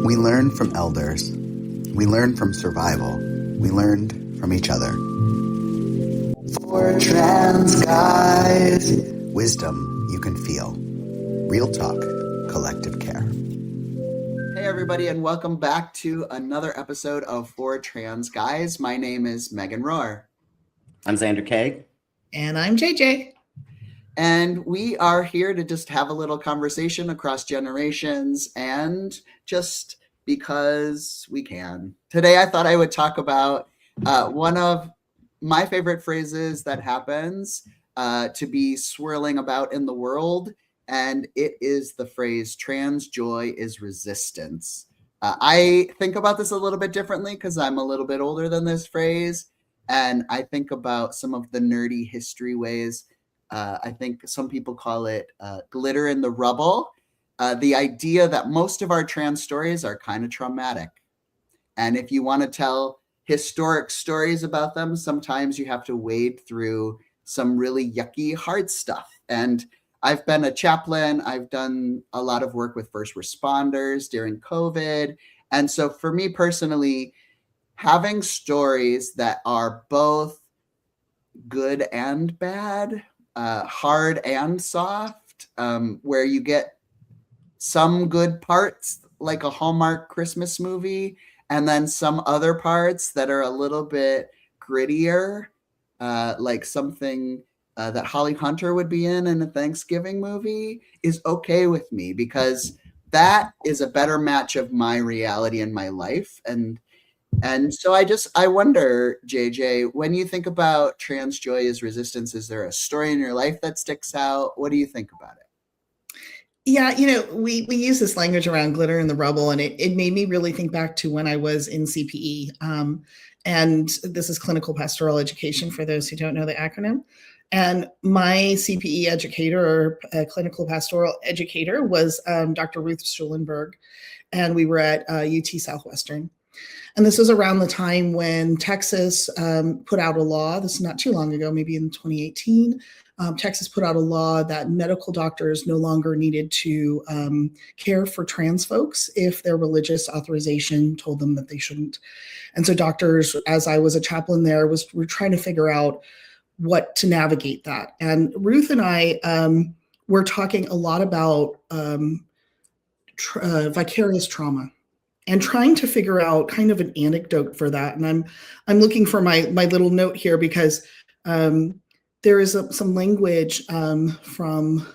We learn from elders. We learn from survival. We learned from each other. For trans guys. Wisdom you can feel. Real talk, collective care. Hey everybody, and welcome back to another episode of For Trans Guys. My name is Megan Rohrer. I'm Zander Keig. And I'm JJ. And we are here to just have a little conversation across generations and just because we can. Today I thought I would talk about one of my favorite phrases that happens to be swirling about in the world, and it is the phrase, trans joy is resistance. I think about this a little bit differently because I'm a little bit older than this phrase, and I think about some of the nerdy history ways. I think some people call it glitter in the rubble. The idea that most of our trans stories are kind of traumatic. And if you want to tell historic stories about them, sometimes you have to wade through some really yucky, hard stuff. And I've been a chaplain. I've done a lot of work with first responders during COVID. And so for me personally, having stories that are both good and bad, hard and soft, where you get some good parts like a Hallmark Christmas movie, and then some other parts that are a little bit grittier, like something that Holly Hunter would be in a Thanksgiving movie, is okay with me because that is a better match of my reality and my life. And so I wonder, JJ, when you think about trans joy is resistance, is there a story in your life that sticks out? What do you think about it? Yeah, we use this language around glitter in the rubble, and it made me really think back to when I was in CPE. And this is clinical pastoral education for those who don't know the acronym. And my CPE educator, or clinical pastoral educator, was Dr. Ruth Schulenberg, and we were at UT Southwestern. And this was around the time when Texas put out a law. This is not too long ago, maybe in 2018. Texas put out a law that medical doctors no longer needed to care for trans folks if their religious authorization told them that they shouldn't. And so doctors, as I was a chaplain there, were trying to figure out what to navigate that. And Ruth and I were talking a lot about vicarious trauma, and trying to figure out kind of an anecdote for that. And I'm looking for my little note here because there is some language from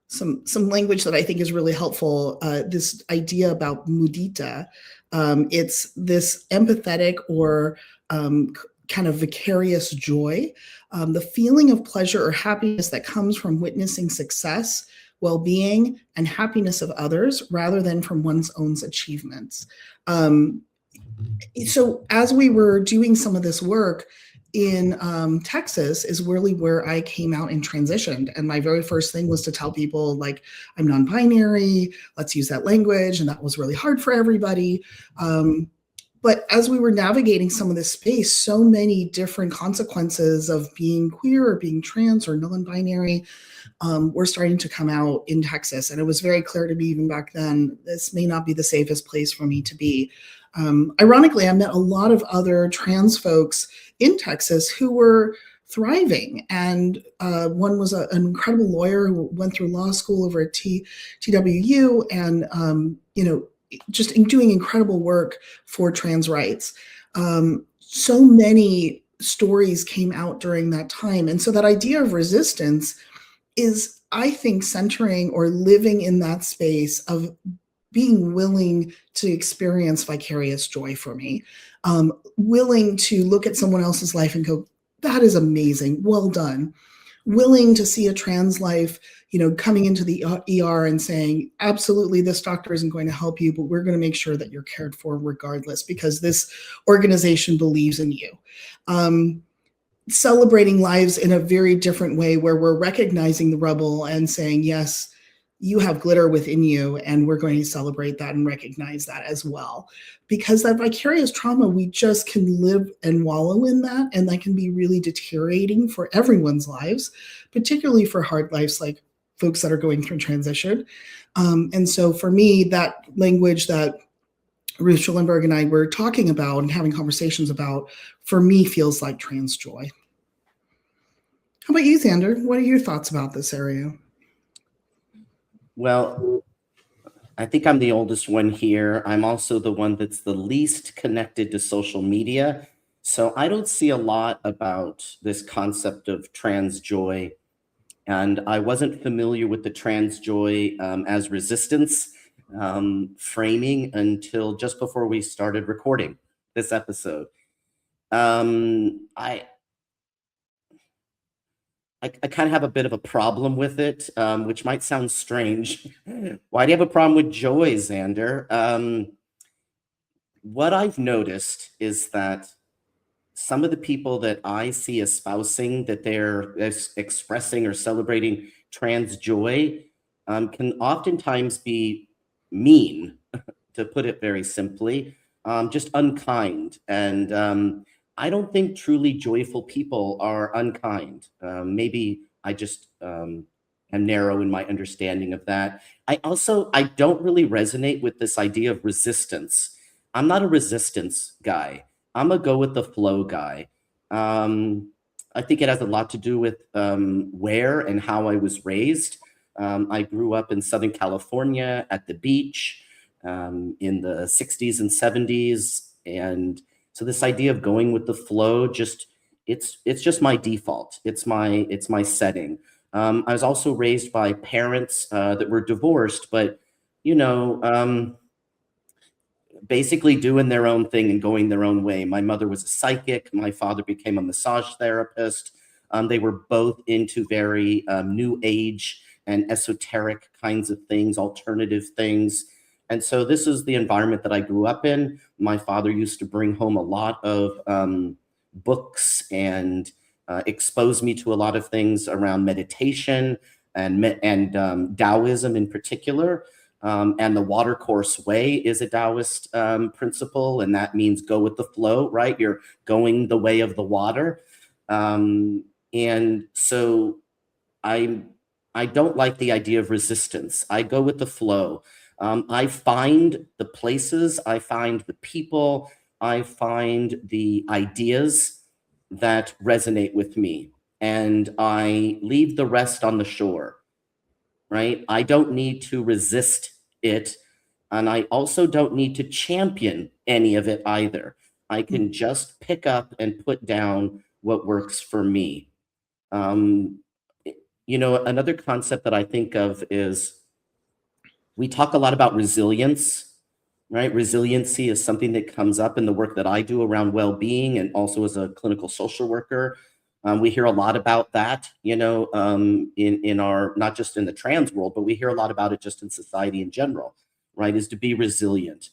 some language that I think is really helpful. This idea about mudita. It's this empathetic or kind of vicarious joy, the feeling of pleasure or happiness that comes from witnessing success, well-being, and happiness of others rather than from one's own achievements. So as we were doing some of this work in Texas is really where I came out and transitioned. And my very first thing was to tell people, like, I'm non-binary, let's use that language. And that was really hard for everybody. But as we were navigating some of this space, so many different consequences of being queer or being trans or non-binary were starting to come out in Texas. And it was very clear to me even back then, this may not be the safest place for me to be. Ironically, I met a lot of other trans folks in Texas who were thriving. And one was an incredible lawyer who went through law school over at TWU and, just doing incredible work for trans rights. So many stories came out during that time. And so that idea of resistance is, I think, centering or living in that space of being willing to experience vicarious joy for me, willing to look at someone else's life and go, that is amazing, well done. Willing to see a trans life, coming into the ER and saying, absolutely, this doctor isn't going to help you, but we're going to make sure that you're cared for regardless because this organization believes in you. Celebrating lives in a very different way where we're recognizing the rubble and saying, yes, you have glitter within you, and we're going to celebrate that and recognize that as well. Because that vicarious trauma, we just can live and wallow in that, and that can be really deteriorating for everyone's lives, particularly for hard lives like folks that are going through transition. And so for me, that language that Ruth Schellenberg and I were talking about and having conversations about, for me, feels like trans joy. How about you, Zander? What are your thoughts about this area? Well, I think I'm the oldest one here. I'm also the one that's the least connected to social media. So I don't see a lot about this concept of trans joy. And I wasn't familiar with the trans joy as resistance framing until just before we started recording this episode. I kind of have a bit of a problem with it, which might sound strange. Why do you have a problem with joy, Zander? What I've noticed is that some of the people that I see espousing that they're expressing or celebrating trans joy can oftentimes be mean, to put it very simply, just unkind. And I don't think truly joyful people are unkind. Maybe I just am narrow in my understanding of that. I don't really resonate with this idea of resistance. I'm not a resistance guy. I'm a go with the flow guy. I think it has a lot to do with where and how I was raised. I grew up in Southern California at the beach in the 60s and 70s. And so this idea of going with the flow, it's just my default. It's my setting. I was also raised by parents that were divorced, but basically doing their own thing and going their own way. My mother was a psychic. My father became a massage therapist. They were both into very new age and esoteric kinds of things, alternative things. And so this is the environment that I grew up in. My father used to bring home a lot of books and expose me to a lot of things around meditation and Taoism in particular. And the water course way is a Taoist principle, and that means go with the flow, right? You're going the way of the water. And so I don't like the idea of resistance. I go with the flow. I find the places, I find the people, I find the ideas that resonate with me, and I leave the rest on the shore. Right? I don't need to resist it. And I also don't need to champion any of it either. I can just pick up and put down what works for me. Another concept that I think of is we talk a lot about resilience, right? Resiliency is something that comes up in the work that I do around well-being and also as a clinical social worker. We hear a lot about that, in our, not just in the trans world, but we hear a lot about it just in society in general, right? Is to be resilient.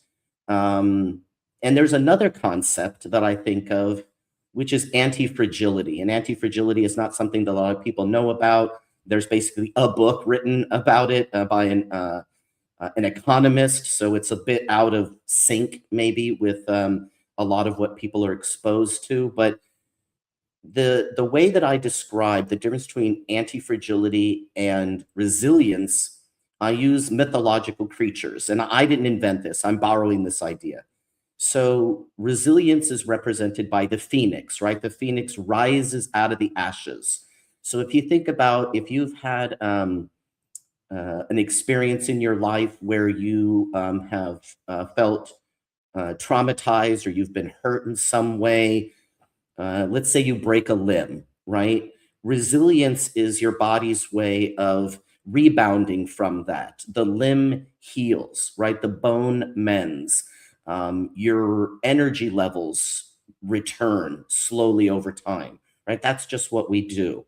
And there's another concept that I think of, which is anti-fragility. And anti-fragility is not something that a lot of people know about. There's basically a book written about it by an economist. So it's a bit out of sync maybe with a lot of what people are exposed to. But the way that I describe the difference between anti-fragility and resilience, I use mythological creatures. And I didn't invent this. I'm borrowing this idea. So resilience is represented by the phoenix, right? The phoenix rises out of the ashes. So if you think about, if you've had an experience in your life where you have felt traumatized or you've been hurt in some way, let's say you break a limb, right? Resilience is your body's way of rebounding from that. The limb heals, right? The bone mends. Your energy levels return slowly over time, right? That's just what we do.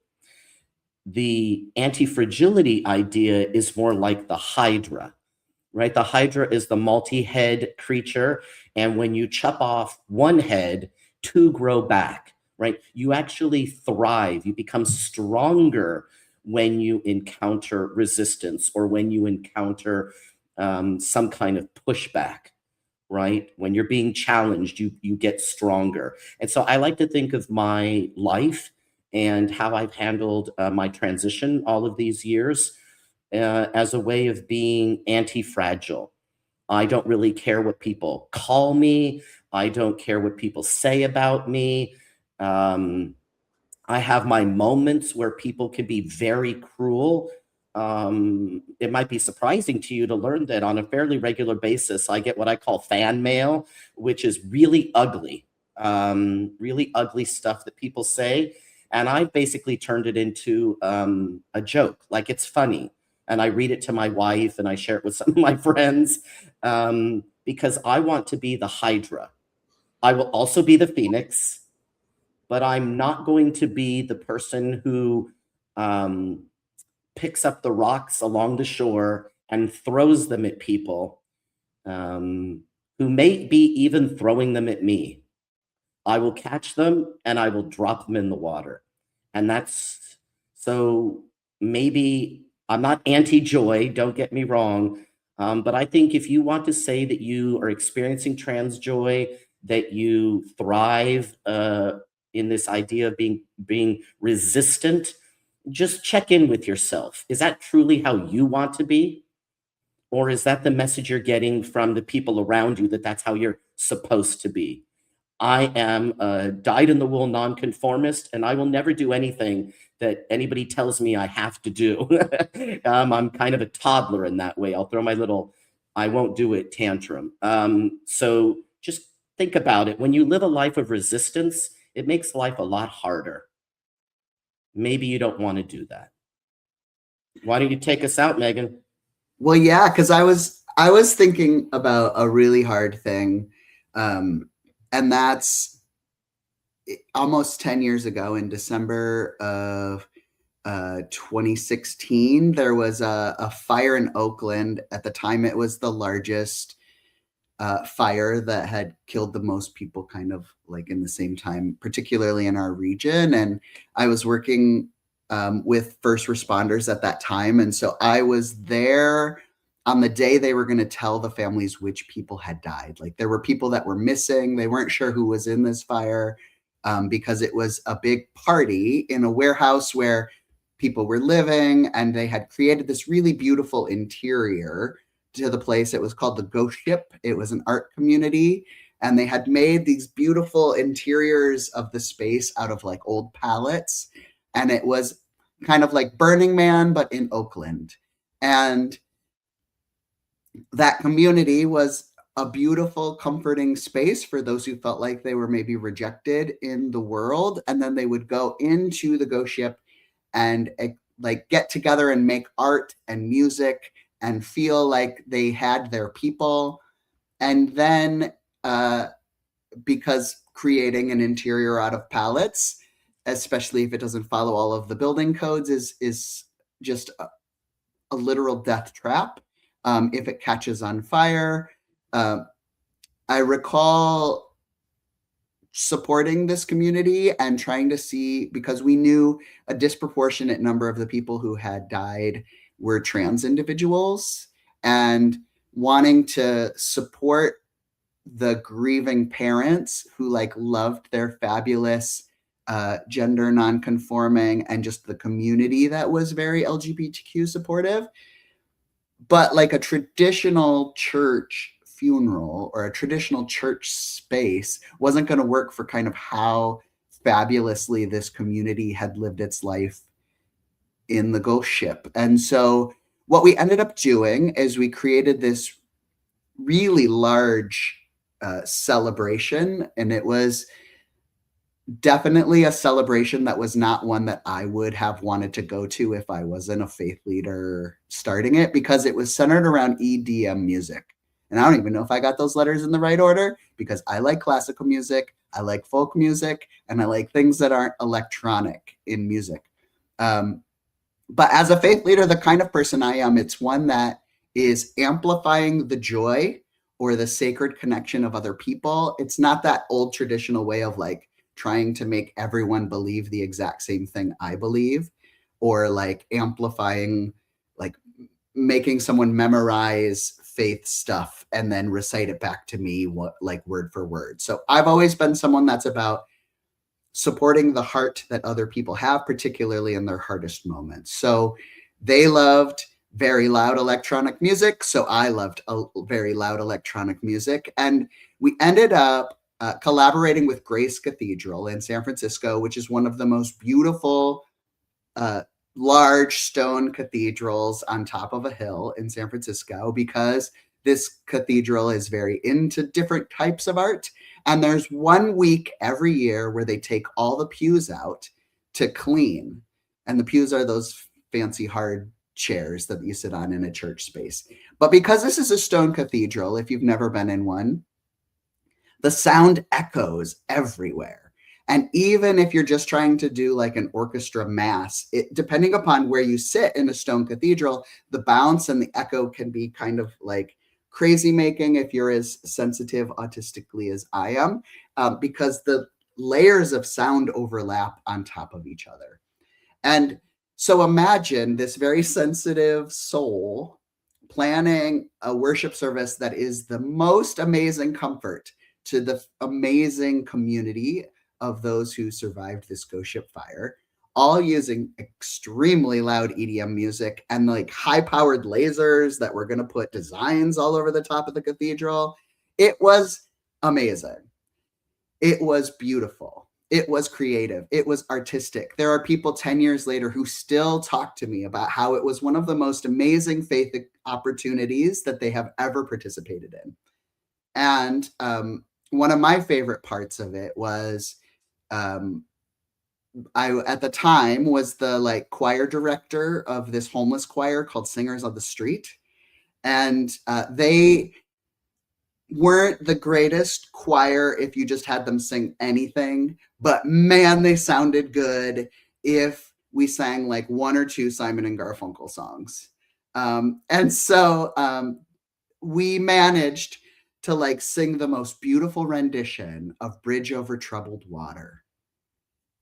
The anti-fragility idea is more like the hydra, right? The hydra is the multi-head creature. And when you chop off one head, two grow back, right? You actually thrive. You become stronger when you encounter resistance or when you encounter some kind of pushback, right? When you're being challenged, you get stronger. And so I like to think of my life and how I've handled my transition all of these years. as a way of being anti-fragile. I don't really care what people call me. I don't care what people say about me. I have my moments where people can be very cruel. It might be surprising to you to learn that on a fairly regular basis, I get what I call fan mail, which is really ugly stuff that people say. And I basically turned it into a joke, like it's funny. And I read it to my wife and I share it with some of my friends because I want to be the Hydra. I will also be the Phoenix, but I'm not going to be the person who picks up the rocks along the shore and throws them at people who may be even throwing them at me. I will catch them and I will drop them in the water. And that's so maybe I'm not anti-joy, don't get me wrong. But I think if you want to say that you are experiencing trans joy, that you thrive in this idea of being resistant, just check in with yourself. Is that truly how you want to be? Or is that the message you're getting from the people around you that that's how you're supposed to be? I am a dyed-in-the-wool nonconformist, and I will never do anything that anybody tells me I have to do. I'm kind of a toddler in that way. I'll throw my little, I won't do it tantrum. So just think about it. When you live a life of resistance, it makes life a lot harder. Maybe you don't want to do that. Why don't you take us out, Megan? Well, yeah, because I was thinking about a really hard thing. And that's almost 10 years ago in December of 2016, there was a fire in Oakland. At the time, it was the largest fire that had killed the most people kind of like in the same time, particularly in our region. And I was working with first responders at that time. And so I was there on the day they were going to tell the families which people had died. Like there were people that were missing. They weren't sure who was in this fire because it was a big party in a warehouse where people were living, and they had created this really beautiful interior to the place. It was called the Ghost Ship. It was an art community, and they had made these beautiful interiors of the space out of like old pallets. And it was kind of like Burning Man, but in Oakland. And that community was a beautiful, comforting space for those who felt like they were maybe rejected in the world. And then they would go into the Ghost Ship and like get together and make art and music and feel like they had their people. And then because creating an interior out of pallets, especially if it doesn't follow all of the building codes, is just a literal death trap. If it catches on fire, I recall supporting this community and trying to see, because we knew a disproportionate number of the people who had died were trans individuals, and wanting to support the grieving parents who like loved their fabulous gender non-conforming and just the community that was very LGBTQ supportive. But like a traditional church funeral or a traditional church space wasn't going to work for kind of how fabulously this community had lived its life in the Ghost Ship. And so what we ended up doing is we created this really large celebration, and it was definitely a celebration that was not one that I would have wanted to go to if I wasn't a faith leader starting it, because it was centered around EDM music. And I don't even know if I got those letters in the right order, because I like classical music, I like folk music, and I like things that aren't electronic in music. But as a faith leader, the kind of person I am, it's one that is amplifying the joy or the sacred connection of other people. It's not that old traditional way of like trying to make everyone believe the exact same thing I believe, or like amplifying, like making someone memorize faith stuff and then recite it back to me, like word for word. So I've always been someone that's about supporting the heart that other people have, particularly in their hardest moments. So they loved very loud electronic music. So I loved very loud electronic music. And we ended up collaborating with Grace Cathedral in San Francisco, which is one of the most beautiful large stone cathedrals on top of a hill in San Francisco, because this cathedral is very into different types of art. And there's 1 week every year where they take all the pews out to clean. And the pews are those fancy hard chairs that you sit on in a church space. But because this is a stone cathedral, if you've never been in one, the sound echoes everywhere. And even if you're just trying to do like an orchestra mass, depending upon where you sit in a stone cathedral, the bounce and the echo can be kind of like crazy making if you're as sensitive autistically as I am, because the layers of sound overlap on top of each other. And so imagine this very sensitive soul planning a worship service that is the most amazing comfort to the amazing community of those who survived this ghost ship fire, all using extremely loud EDM music and like high-powered lasers that were going to put designs all over the top of the cathedral. It was amazing. It was beautiful. It was creative. It was artistic. There are people 10 years later who still talk to me about how it was one of the most amazing faith opportunities that they have ever participated in. And one of my favorite parts of it was I at the time was the like choir director of this homeless choir called Singers on the Street. And they weren't the greatest choir if you just had them sing anything, but man, they sounded good if we sang like 1 or 2 Simon and Garfunkel songs. And so we managed to like sing the most beautiful rendition of Bridge Over Troubled Water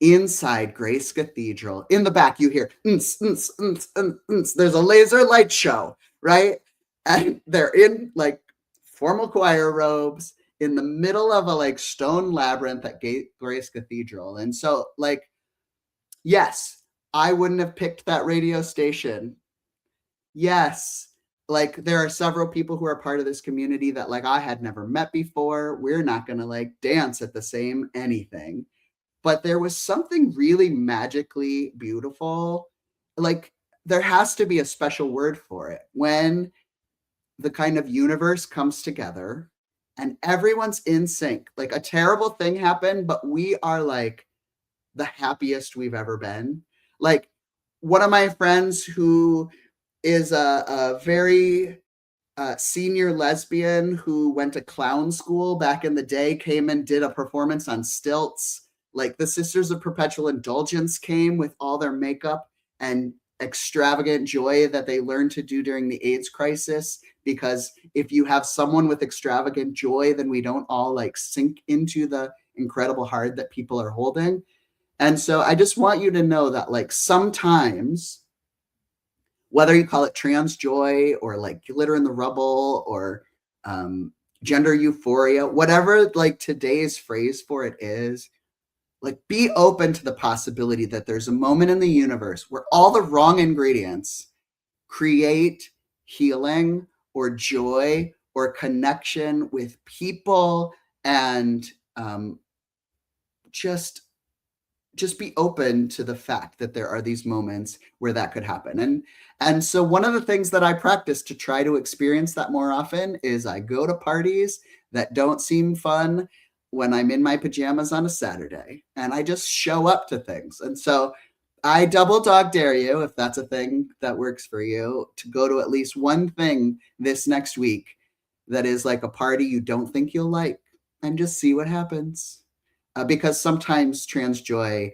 inside Grace Cathedral. In the back, you hear, there's a laser light show, right? And they're in like formal choir robes in the middle of a like stone labyrinth at Grace Cathedral. And so like, yes, I wouldn't have picked that radio station. Yes, like there are several people who are part of this community that like I had never met before. We're not going to like dance at the same anything, but there was something really magically beautiful. Like there has to be a special word for it when the kind of universe comes together and everyone's in sync. Like a terrible thing happened, but we are like the happiest we've ever been. Like one of my friends who is a very senior lesbian who went to clown school back in the day came and did a performance on stilts. Like the Sisters of Perpetual Indulgence came with all their makeup and extravagant joy that they learned to do during the AIDS crisis. Because if you have someone with extravagant joy, then we don't all like sink into the incredible heart that people are holding. And so I just want you to know that like sometimes, whether you call it trans joy or like glitter in the rubble or gender euphoria, whatever like today's phrase for it is, like be open to the possibility that there's a moment in the universe where all the wrong ingredients create healing or joy or connection with people, and just be open to the fact that there are these moments where that could happen. And so one of the things that I practice to try to experience that more often is I go to parties that don't seem fun when I'm in my pajamas on a Saturday, and I just show up to things. And so I double dog dare you, if that's a thing that works for you, to go to at least one thing this next week that is like a party you don't think you'll like, and just see what happens. Because sometimes trans joy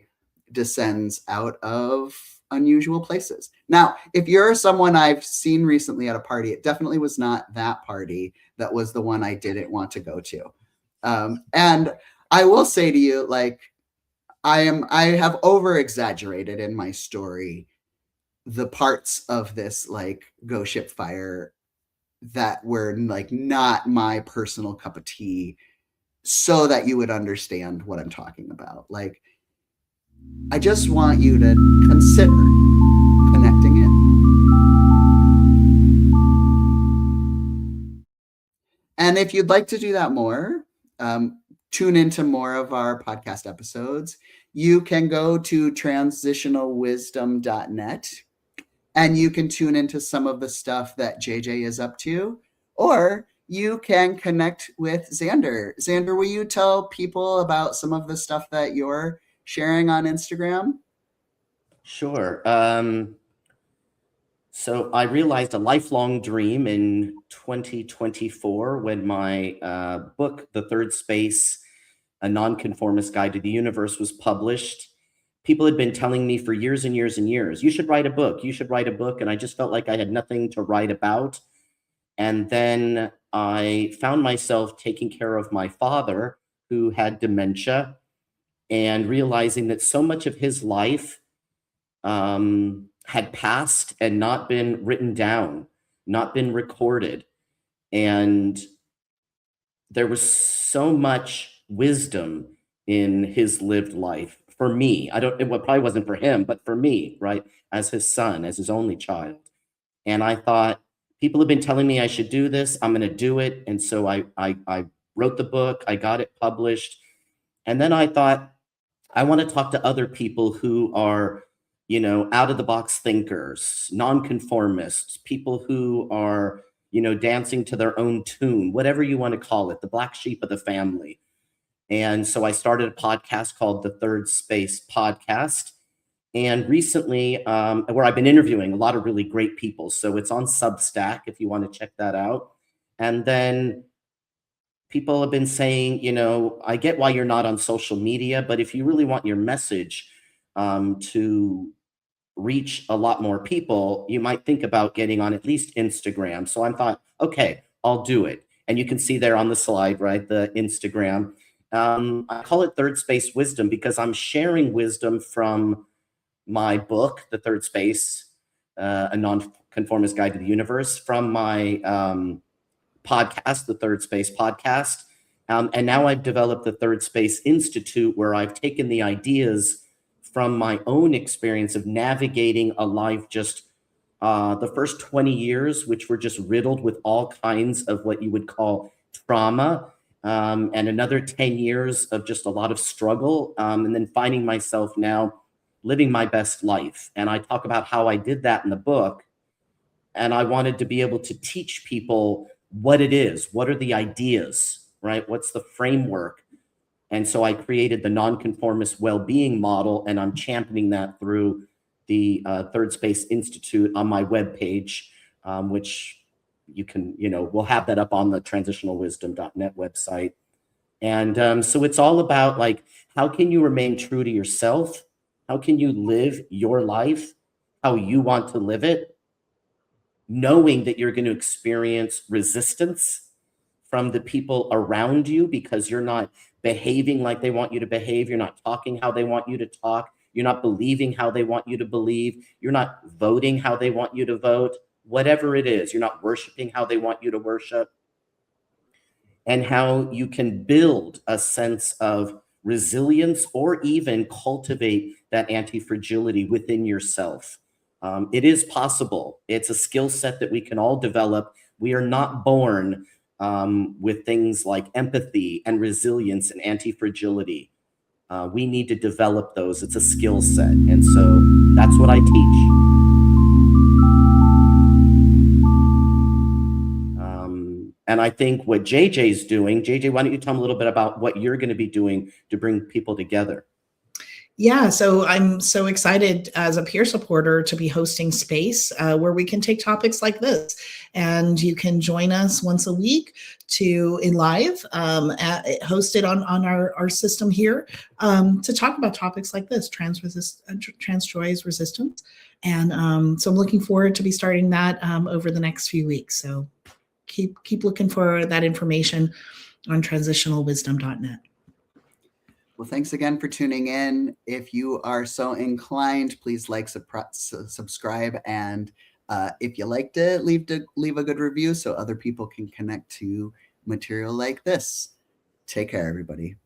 descends out of unusual places. Now, if you're someone I've seen recently at a party, it definitely was not that party that was the one I didn't want to go to. And I will say to you, like, I have over exaggerated in my story the parts of this like ghost ship fire that were like not my personal cup of tea, so that you would understand what I'm talking about. Like, I just want you to consider connecting in. And if you'd like to do that more, tune into more of our podcast episodes, you can go to transitionalwisdom.net and you can tune into some of the stuff that JJ is up to, or you can connect with Zander. Zander, will you tell people about some of the stuff that you're sharing on Instagram? Sure. So I realized a lifelong dream in 2024 when my book, The Third Space, A Nonconformist Guide to the Universe, was published. People had been telling me for years and years and years, you should write a book, you should write a book. And I just felt like I had nothing to write about. And then I found myself taking care of my father, who had dementia, and realizing that so much of his life had passed and not been written down, not been recorded. And there was so much wisdom in his lived life for me. It probably wasn't for him, but for me, right? As his son, as his only child. And I thought, people have been telling me I should do this. I'm going to do it. And so I wrote the book. I got it published. And then I thought, I want to talk to other people who are, out of the box thinkers, nonconformists, people who are, dancing to their own tune, whatever you want to call it, the black sheep of the family. And so I started a podcast called The Third Space Podcast. And recently, where I've been interviewing a lot of really great people. So it's on Substack if you want to check that out. And then people have been saying, I get why you're not on social media, but if you really want your message to reach a lot more people, you might think about getting on at least Instagram. So I thought, okay, I'll do it. And you can see there on the slide, right, the Instagram. I call it Third Space Wisdom because I'm sharing wisdom from my book, The Third Space, A Nonconformist Guide to the Universe, from my podcast, The Third Space Podcast. And now I've developed the Third Space Institute, where I've taken the ideas from my own experience of navigating a life just the first 20 years, which were just riddled with all kinds of what you would call trauma, and another 10 years of just a lot of struggle, and then finding myself now living my best life. And I talk about how I did that in the book. And I wanted to be able to teach people what it is, what are the ideas, right? What's the framework? And so I created the nonconformist well-being model, and I'm championing that through the Third Space Institute on my webpage, which you can, we'll have that up on the transitionalwisdom.net website. And so it's all about, like, how can you remain true to yourself? How can you live your life how you want to live it, knowing that you're going to experience resistance from the people around you because you're not behaving like they want you to behave. You're not talking how they want you to talk. You're not believing how they want you to believe. You're not voting how they want you to vote. Whatever it is, you're not worshiping how they want you to worship. And how you can build a sense of resilience or even cultivate that anti-fragility within yourself. It is possible. It's a skill set that we can all develop. We are not born with things like empathy and resilience and anti-fragility. We need to develop those. It's a skill set. And so that's what I teach. And I think what JJ's doing, JJ, why don't you tell them a little bit about what you're going to be doing to bring people together? Yeah, so I'm so excited as a peer supporter to be hosting space where we can take topics like this, and you can join us once a week in live, hosted on our system here, to talk about topics like this, trans choice resistance. And so I'm looking forward to be starting that over the next few weeks. So keep looking for that information on transitionalwisdom.net. Well, thanks again for tuning in. If you are so inclined, please like, subscribe, and if you liked it, leave a good review so other people can connect to material like this. Take care, everybody.